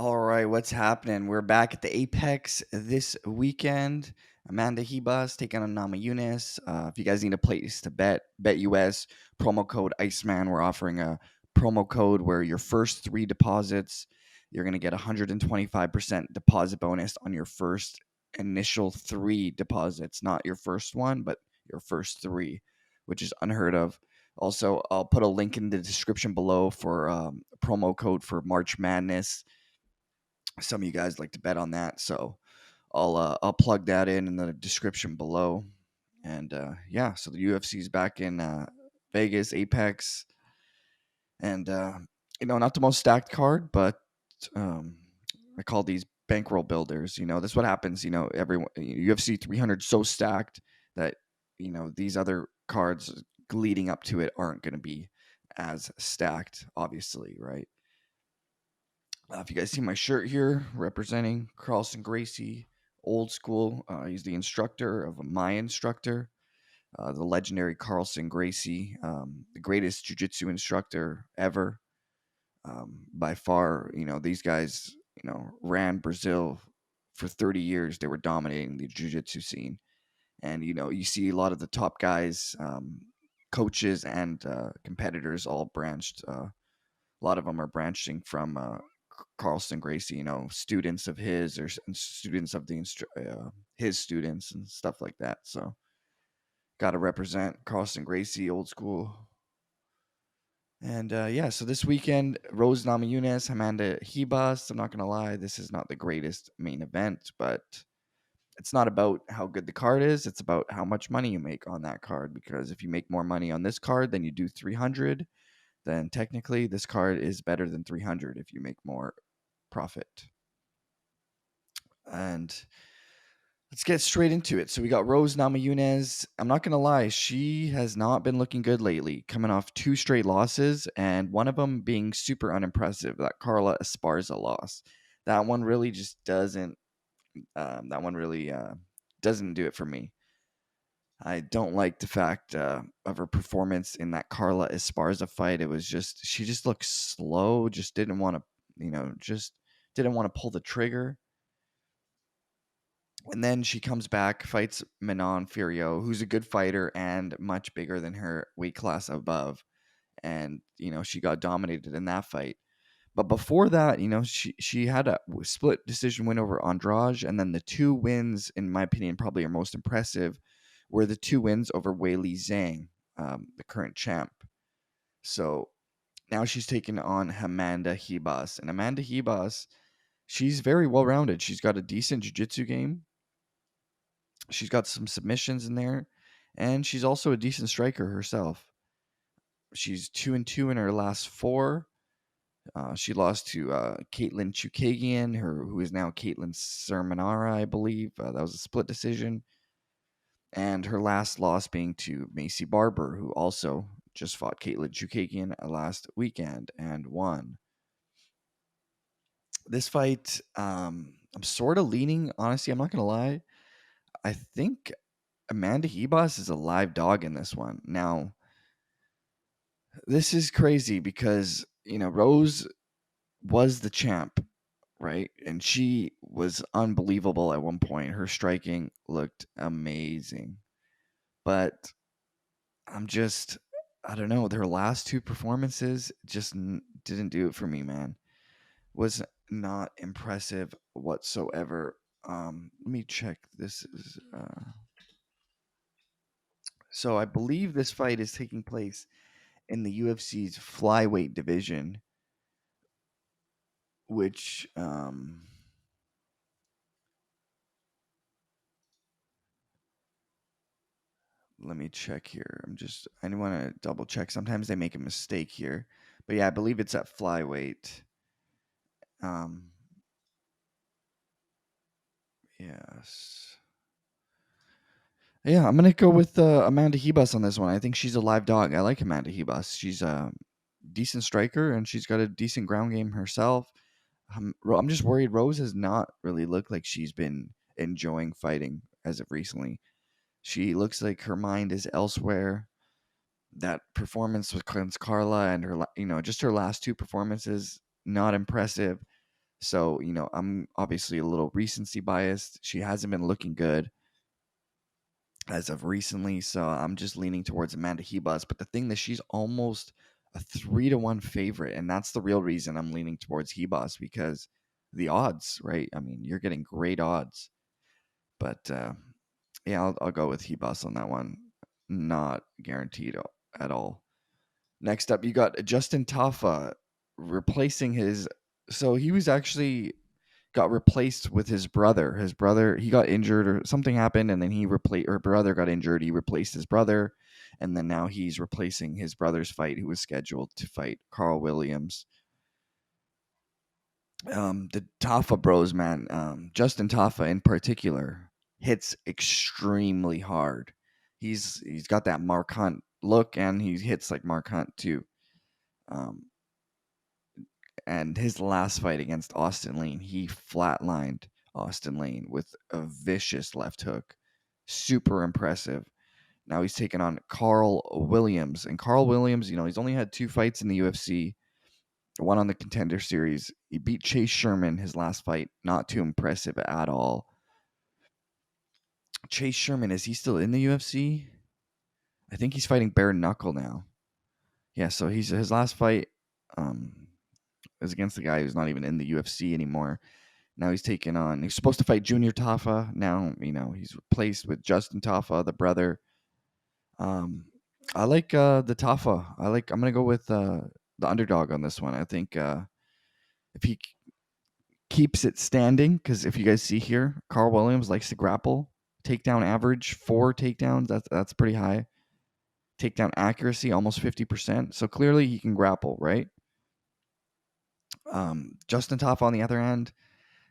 All right, what's happening? We're back at the Apex this weekend. Amanda Ribas taking on Namajunas. If you guys need a place to BetUS, promo code Iceman. We're offering a promo code where your first 3 deposits, you're going to get 125% deposit bonus on your first initial 3 deposits. Not your first one, but your first 3, which is unheard of. Also, I'll put a link in the description below for a promo code for March Madness. Some of you guys like to bet on that, so I'll plug that in the description below. And yeah, so the UFC is back in Vegas, Apex, and not the most stacked card, but um, I call these bankroll builders. That's what happens. Everyone UFC 300 so stacked that these other cards leading up to it aren't going to be as stacked, obviously, right? If you guys see my shirt here, representing Carlson Gracie, old school. He's the instructor of my instructor, the legendary Carlson Gracie, the greatest jiu-jitsu instructor ever. By far, these guys, ran Brazil for 30 years. They were dominating the jiu-jitsu scene. And, you see a lot of the top guys, coaches and competitors all branched. A lot of them are branching from Carlson Gracie, students of his or students of his students and stuff like that. So, got to represent Carlson Gracie, old school. And yeah, so this weekend, Rose Namajunas, Amanda Ribas. I'm not gonna lie, this is not the greatest main event, but it's not about how good the card is. It's about how much money you make on that card. Because if you make more money on this card than you do 300, then technically this card is better than 300 if you make more profit. And let's get straight into it. So we got Rose Namajunas. I'm not going to lie, she has not been looking good lately, coming off 2 straight losses, and one of them being super unimpressive, that Carla Esparza loss. That one really just doesn't, doesn't do it for me. I don't like the fact of her performance in that Carla Esparza fight. It was she just looked slow, just didn't want to, just didn't want to pull the trigger. And then she comes back, fights Manon Furio, who's a good fighter and much bigger than her weight class above. And, she got dominated in that fight. But before that, she had a split decision win over Andrade. And then the 2 wins, in my opinion, probably are most impressive, were the 2 wins over Weili Zhang, the current champ. So now she's taking on Amanda Ribas. And Amanda Ribas, she's very well rounded. She's got a decent jiu-jitsu game. She's got some submissions in there, and she's also a decent striker herself. She's 2-2 in her last 4. She lost to Caitlin Chukagian, who is now Caitlin Sermonara, I believe. That was a split decision. And her last loss being to Macy Barber, who also just fought Caitlin Chukagian last weekend and won. This fight, I'm sort of leaning, honestly, I'm not going to lie. I think Amanda Ribas is a live dog in this one. Now, this is crazy because, Rose was the champ, right? And she was unbelievable at one point. Her striking looked amazing. But I don't know. Her last 2 performances just didn't do it for me, man. Was not impressive whatsoever. Let me check. This is so I believe this fight is taking place in the UFC's flyweight division, which let me check here. I want to double check. Sometimes they make a mistake here, but yeah, I believe it's at flyweight. Yes. Yeah, I'm gonna go with Amanda Ribas on this one. I think she's a live dog. I like Amanda Ribas. She's a decent striker, and she's got a decent ground game herself. I'm just worried Rose has not really looked like she's been enjoying fighting as of recently. She looks like her mind is elsewhere. That performance with Carla and her, just her last 2 performances, not impressive. So, I'm obviously a little recency biased. She hasn't been looking good as of recently, so I'm just leaning towards Amanda Hebus. But the thing that she's almost a 3-1 favorite, and that's the real reason I'm leaning towards Hebus, because the odds, right? I mean, you're getting great odds. But yeah, I'll go with Hebus on that one. Not guaranteed at all. Next up, you got Justin Tafa replacing his. So he was actually got replaced with his brother. His brother, he got injured or something happened, and then he replaced. Her brother got injured. He replaced his brother, and then now he's replacing his brother's fight, who was scheduled to fight Carl Williams. The Tafa bros, man. Justin Tafa in particular hits extremely hard. He's got that Mark Hunt look, and he hits like Mark Hunt too. Um, and his last fight against Austin Lane, he flatlined Austin Lane with a vicious left hook. Super impressive. Now he's taking on Carl Williams, and Carl Williams, he's only had 2 fights in the UFC. One on the Contender Series. He beat Chase Sherman his last fight. Not too impressive at all. Chase Sherman, is he still in the UFC? I think he's fighting bare knuckle now. Yeah, so his last fight is against the guy who's not even in the UFC anymore. Now he's taking on. He's supposed to fight Junior Tafa. Now he's replaced with Justin Tafa, the brother. I like the Tafa. I'm gonna go with the underdog on this one. I think if he keeps it standing, because if you guys see here, Carl Williams likes to grapple. Takedown average 4 takedowns. That's pretty high. Takedown accuracy almost 50%. So clearly he can grapple, right? Justin Tafa on the other end,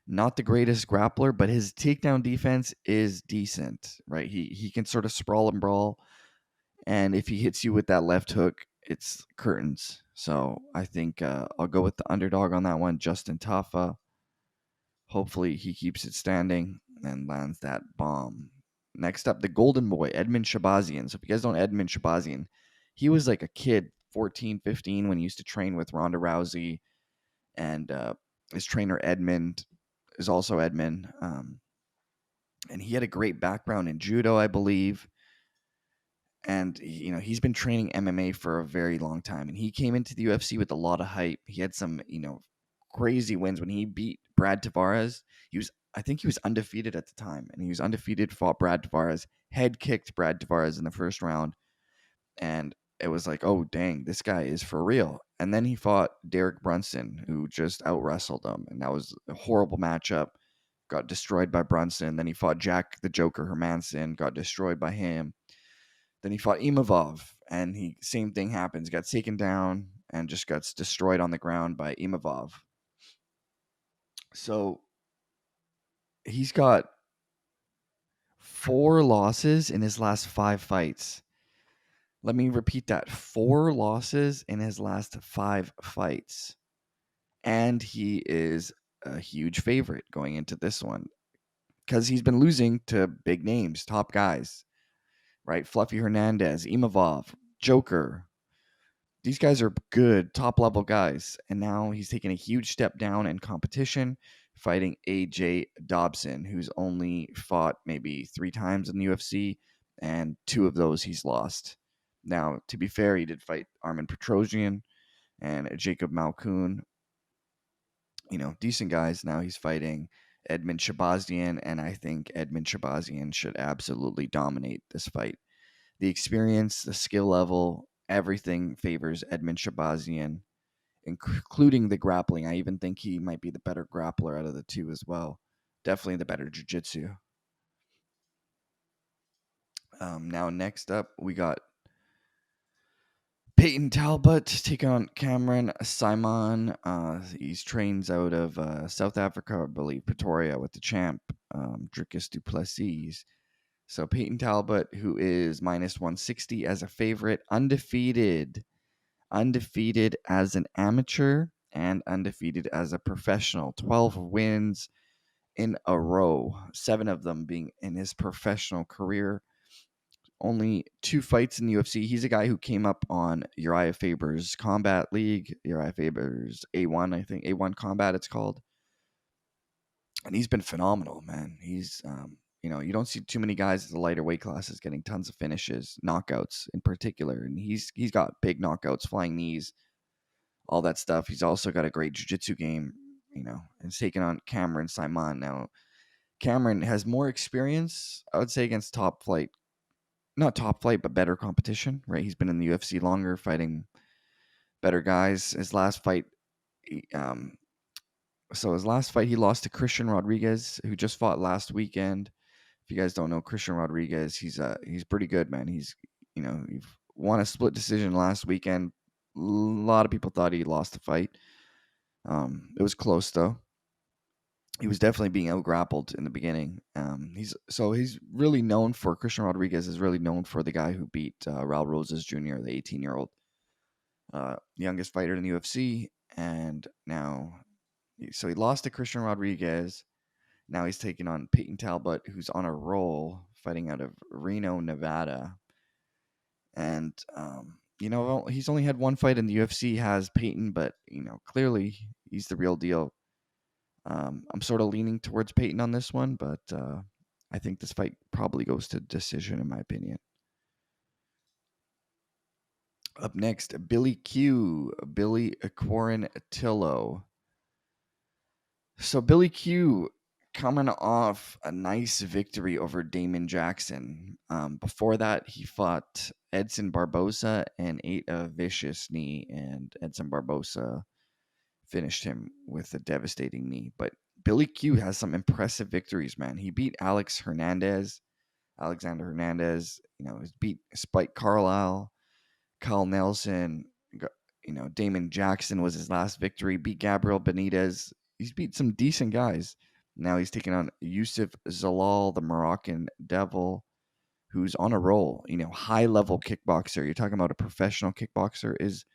not the greatest grappler, but his takedown defense is decent, right? He can sort of sprawl and brawl, and if he hits you with that left hook, it's curtains. So I think I'll go with the underdog on that one, Justin Tafa. Hopefully he keeps it standing and lands that bomb. Next up, the golden boy, Edmund Shabazian. So if you guys don't know Edmund Shabazian, he was like a kid, 14, 15, when he used to train with Ronda Rousey, and his trainer Edmund is also Edmund. And he had a great background in judo, I believe. And he's been training MMA for a very long time, and he came into the UFC with a lot of hype. He had some crazy wins when he beat Brad Tavares. I think he was undefeated at the time, and he was undefeated. Fought Brad Tavares, head kicked Brad Tavares in the first round, and it was like, oh dang, this guy is for real. And then he fought Derek Brunson, who just out wrestled him, and that was a horrible matchup. Got destroyed by Brunson. Then he fought Jack the Joker Hermanson, got destroyed by him. Then he fought Imavov, and same thing happens. Got taken down and just got destroyed on the ground by Imavov. So he's got 4 losses in his last 5 fights. Let me repeat that. 4 losses in his last 5 fights. And he is a huge favorite going into this one because he's been losing to big names, top guys, right? Fluffy Hernandez, Imavov, Joker. These guys are good, top level guys. And now he's taking a huge step down in competition, fighting AJ Dobson, who's only fought maybe 3 times in the UFC, and 2 of those he's lost. Now, to be fair, he did fight Armin Petrosian and Jacob Malkoun, decent guys. Now he's fighting Edmund Shabazian, and I think Edmund Shabazian should absolutely dominate this fight. The experience, the skill level, everything favors Edmund Shabazian, including the grappling. I even think he might be the better grappler out of the 2 as well. Definitely the better jiu-jitsu. Now, next up, we got Payton Talbot taking on Cameron Simon. He trains out of South Africa, I believe, Pretoria, with the champ, Dricus du Plessis. So Payton Talbot, who is minus 160 as a favorite, undefeated as an amateur and undefeated as a professional. 12 wins in a row, 7 of them being in his professional career. Only 2 fights in the UFC. He's a guy who came up on Uriah Faber's Combat League, Uriah Faber's A1, I think, A1 Combat it's called. and he's been phenomenal, man. He's you don't see too many guys at the lighter weight classes getting tons of finishes, knockouts in particular, and he's got big knockouts, flying knees, all that stuff. He's also got a great jiu-jitsu game, and he's taking on Cameron Simon. Now, Cameron has more experience, I would say, against top flight, not top flight, but better competition, right? He's been in the UFC longer, fighting better guys. His last fight, he, he lost to Christian Rodriguez, who just fought last weekend. If you guys don't know Christian Rodriguez, he's pretty good, man. He won a split decision last weekend. A lot of people thought he lost the fight. It was close though. He was definitely being out grappled in the beginning. He's really known for Christian Rodriguez is really known for the guy who beat Raul Rosas Jr., the 18-year-old youngest fighter in the UFC, and now he lost to Christian Rodriguez. Now he's taking on Payton Talut, who's on a roll, fighting out of Reno, Nevada. And he's only had one fight in the UFC. Has Payton, but clearly he's the real deal. I'm sort of leaning towards Payton on this one, but I think this fight probably goes to decision, in my opinion. Up next, Billy Quarantillo. So Billy Q coming off a nice victory over Damon Jackson. Before that, he fought Edson Barboza and ate a vicious knee, and Edson Barboza finished him with a devastating knee. But Billy Q has some impressive victories, man. He beat Alexander Hernandez. He's beat Spike Carlisle, Kyle Nelson. Damon Jackson was his last victory. Beat Gabriel Benitez. He's beat some decent guys. Now he's taking on Yusuf Zalal, the Moroccan Devil, who's on a roll. High level kickboxer. You're talking about a professional kickboxer is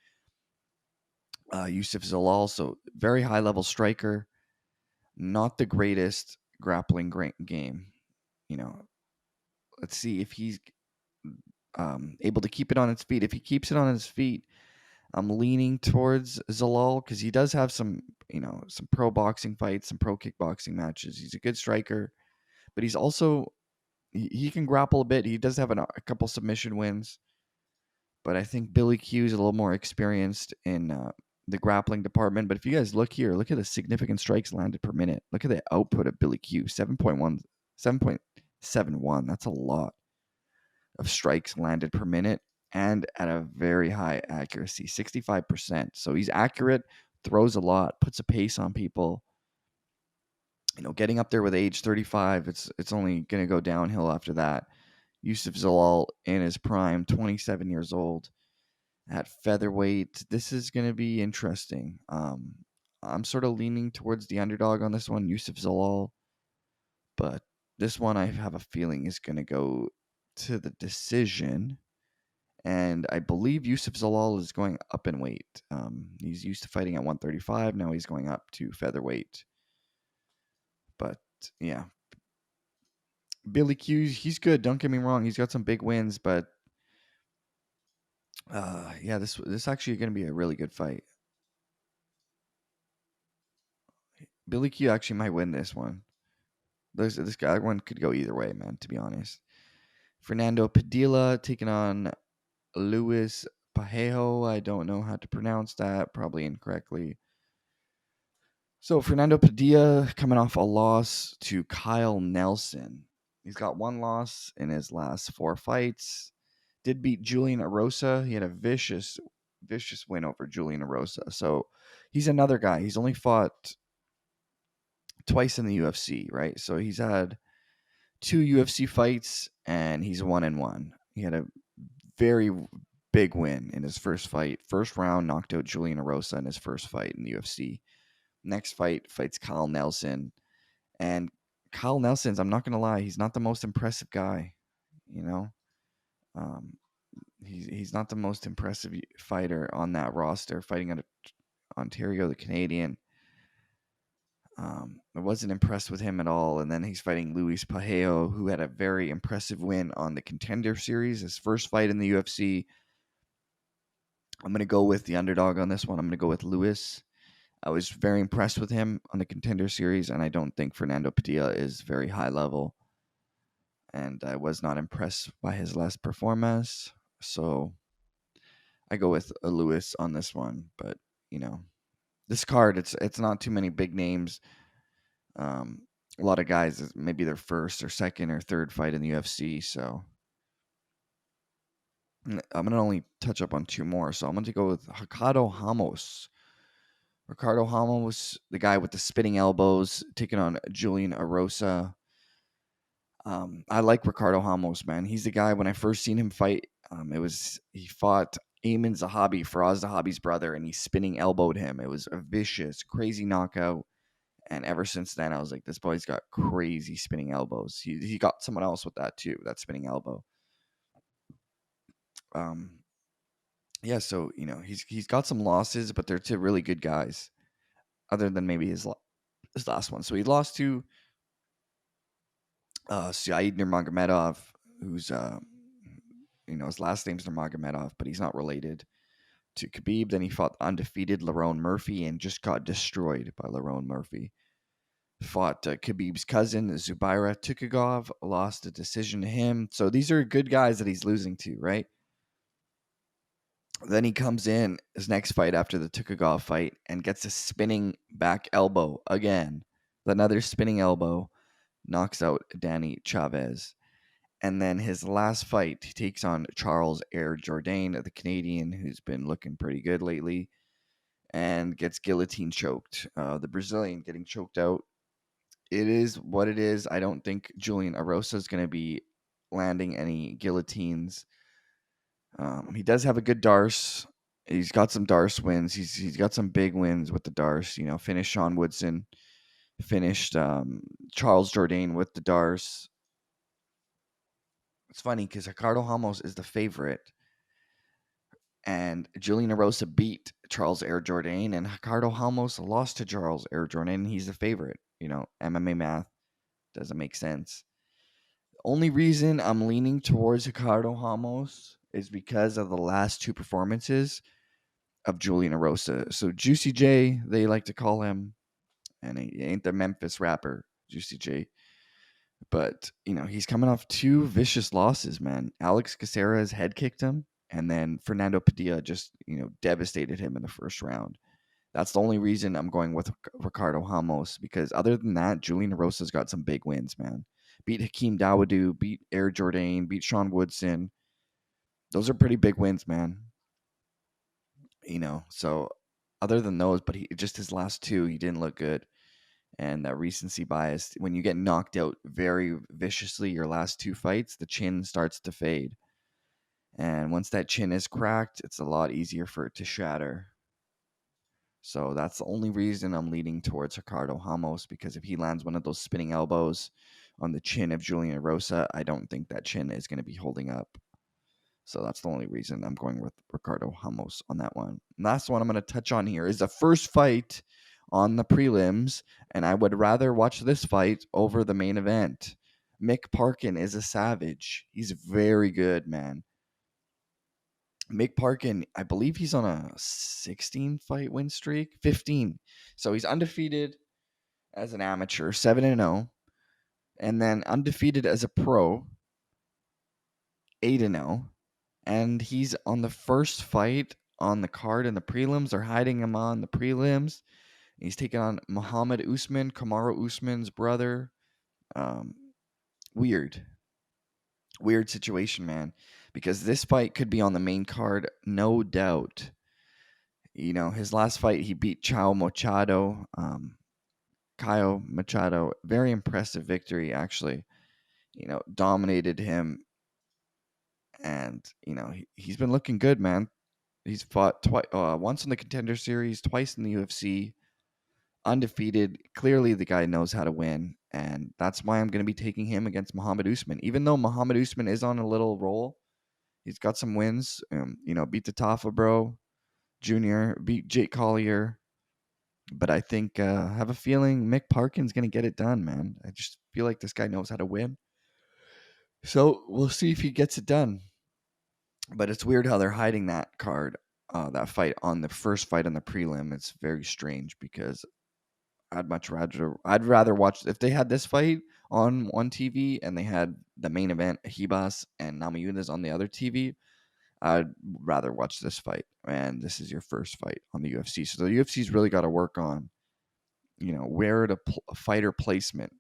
Yusuf Zalal. So very high level striker. Not the greatest grappling game. Let's see if he's able to keep it on its feet. If he keeps it on his feet, I'm leaning towards Zalal because he does have some pro boxing fights, some pro kickboxing matches. He's a good striker, but he's also he can grapple a bit. He does have a couple submission wins, but I think Billy Q is a little more experienced in the grappling department. But if you guys look here, look at the significant strikes landed per minute. Look at the output of Billy Q, 7.71. That's a lot of strikes landed per minute and at a very high accuracy, 65%. So he's accurate, throws a lot, puts a pace on people. Getting up there with age 35, it's only going to go downhill after that. Yusuf Zalal in his prime, 27 years old at featherweight. This is going to be interesting. I'm sort of leaning towards the underdog on this one, Yusuf Zalal, but this one I have a feeling is going to go to the decision. And I believe Yusuf Zalal is going up in weight. He's used to fighting at 135. Now he's going up to featherweight. But yeah, Billy Q, he's good. Don't get me wrong. He's got some big wins, but yeah, this actually going to be a really good fight. Billy Q actually might win this one. This guy one could go either way, man. To be honest, Fernando Padilla taking on Luis Pajejo. I don't know how to pronounce that. Probably incorrectly. So Fernando Padilla coming off a loss to Kyle Nelson. He's got one loss in his last 4 fights. Did beat Julian Erosa. He had a vicious win over Julian Erosa. So he's another guy. He's only fought twice in the UFC, right? So he's had 2 UFC fights and he's 1-1. He had a very big win in his first fight. First round, knocked out Julian Erosa in his first fight in the UFC. Next fights Kyle Nelson. And Kyle Nelson's, I'm not going to lie, he's not the most impressive guy. He's not the most impressive fighter on that roster, fighting out of Ontario, the Canadian. I wasn't impressed with him at all. And then he's fighting Luis Pajejo, who had a very impressive win on the Contender Series, his first fight in the UFC. I'm going to go with the underdog on this one. I'm going to go with Luis. I was very impressed with him on the Contender Series, and I don't think Fernando Padilla is very high level. And I was not impressed by his last performance. So I go with a Lewis on this one. But, this card, it's not too many big names. A lot of guys, maybe their first or second or third fight in the UFC. So I'm going to only touch up on two more. So I'm going to go with Ricardo Hos. Ricardo Hamos, the guy with the spinning elbows, taking on Julian Arosa. I like Ricardo Hamos, man. He's the guy. When I first seen him fight, he fought Ayman Zahabi, Faraz Zahabi's brother, and he spinning elbowed him. It was a vicious, crazy knockout. And ever since then, I was like, this boy's got crazy spinning elbows. He got someone else with that too, that spinning elbow. Um, yeah, so he's got some losses, but they're to really good guys. Other than maybe his last one, so he lost to Saeed Nurmagomedov, who's his last name's Nurmagomedov, but he's not related to Khabib. Then he fought undefeated Lerone Murphy and just got destroyed by Lerone Murphy. Fought Khabib's cousin Zubaira Tukhugov, lost a decision to him. So these are good guys that he's losing to, right? Then he comes in his next fight after the Tukhugov fight and gets a spinning back elbow again. Another spinning elbow, knocks out Danny Chavez. And then his last fight, he takes on Charles Air Jourdain, the Canadian, who's been looking pretty good lately, and gets guillotine choked. The Brazilian getting choked out. It is what it is. I don't think Julian Arosa is going to be landing any guillotines. He does have a good Darce. He's got some Darce wins. He's got some big wins with the Darce. Finished Sean Woodson, finished Charles Jourdain with the Darce. It's funny because Ricardo Ramos is the favorite, and Julian Arosa beat Charles Air Jourdain, and Ricardo Ramos lost to Charles Air Jourdain, and he's the favorite. MMA math doesn't make sense. Only reason I'm leaning towards Ricardo Ramos is because of the last two performances of Julian Arosa. So Juicy J, they like to call him, and he ain't the Memphis rapper, Juicy J. But, he's coming off two vicious losses, man. Alex Caceres head kicked him, and then Fernando Padilla just, devastated him in the first round. That's the only reason I'm going with Ricardo Ramos, because other than that, Julian Rosa's got some big wins, man. Beat Hakeem Dawodu, beat Air Jourdain, beat Sean Woodson. Those are pretty big wins, man. So other than those, but just his last two, he didn't look good. And that recency bias, when you get knocked out very viciously your last two fights, the chin starts to fade. And once that chin is cracked, it's a lot easier for it to shatter. So that's the only reason I'm leaning towards Ricardo Ramos, because if he lands one of those spinning elbows on the chin of Julian Rosa, I don't think that chin is going to be holding up. So that's the only reason I'm going with Ricardo Ramos on that one. Last one I'm going to touch on here is the first fight on the prelims, and I would rather watch this fight over the main event. Mick Parkin is a savage. He's very good, man. Mick Parkin, I believe he's on a 16 fight win streak, 15. So he's undefeated as an amateur, 7-0, and then undefeated as a pro, 8-0. And he's on the first fight on the card in the prelims. They're hiding him on the prelims. He's taking on Muhammad Usman, Kamaru Usman's brother. Weird situation, man, because this fight could be on the main card, no doubt. His last fight, he beat Caio Machado. Very impressive victory, actually. Dominated him, and he's been looking good, man. He's fought once in the Contender Series, twice in the UFC, undefeated. Clearly, the guy knows how to win, and that's why I'm going to be taking him against Muhammad Usman. Even though Muhammad Usman is on a little roll, he's got some wins. Beat the Tafa bro, Junior, beat Jake Collier. But I think I have a feeling Mick Parkin's going to get it done, man. I just feel like this guy knows how to win. So we'll see if he gets it done. But it's weird how they're hiding that card that fight on the first fight on the prelim. It's very strange because I'd rather watch if they had this fight on TV and they had the main event Ribas and Namajunas on the other TV. I'd rather watch this fight, and this is your first fight on the UFC. So the UFC's really got to work on, where to fight placement,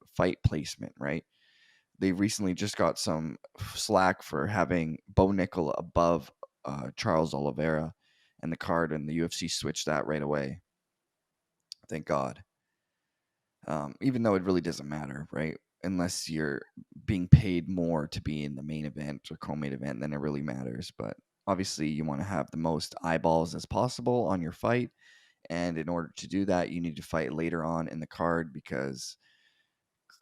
right? They recently just got some slack for having Bo Nickel above Charles Oliveira and the card, and the UFC switched that right away. Thank God. Even though it really doesn't matter, right? Unless you're being paid more to be in the main event or co-main event, then it really matters. But obviously, you want to have the most eyeballs as possible on your fight. And in order to do that, you need to fight later on in the card because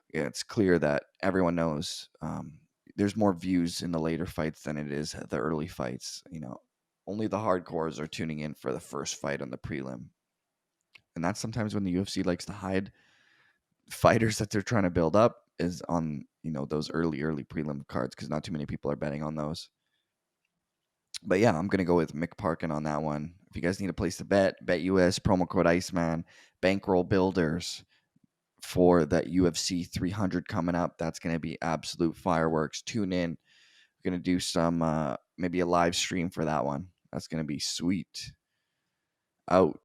it's clear that everyone knows there's more views in the later fights than it is the early fights. Only the hardcores are tuning in for the first fight on the prelim. And that's sometimes when the UFC likes to hide fighters that they're trying to build up is on those early prelim cards because not too many people are betting on those. But yeah, I'm gonna go with Mick Parkin on that one. If you guys need a place to BetUS promo code Iceman, bankroll builders for that UFC 300 coming up. That's gonna be absolute fireworks. Tune in. We're gonna do some maybe a live stream for that one. That's gonna be sweet. Out.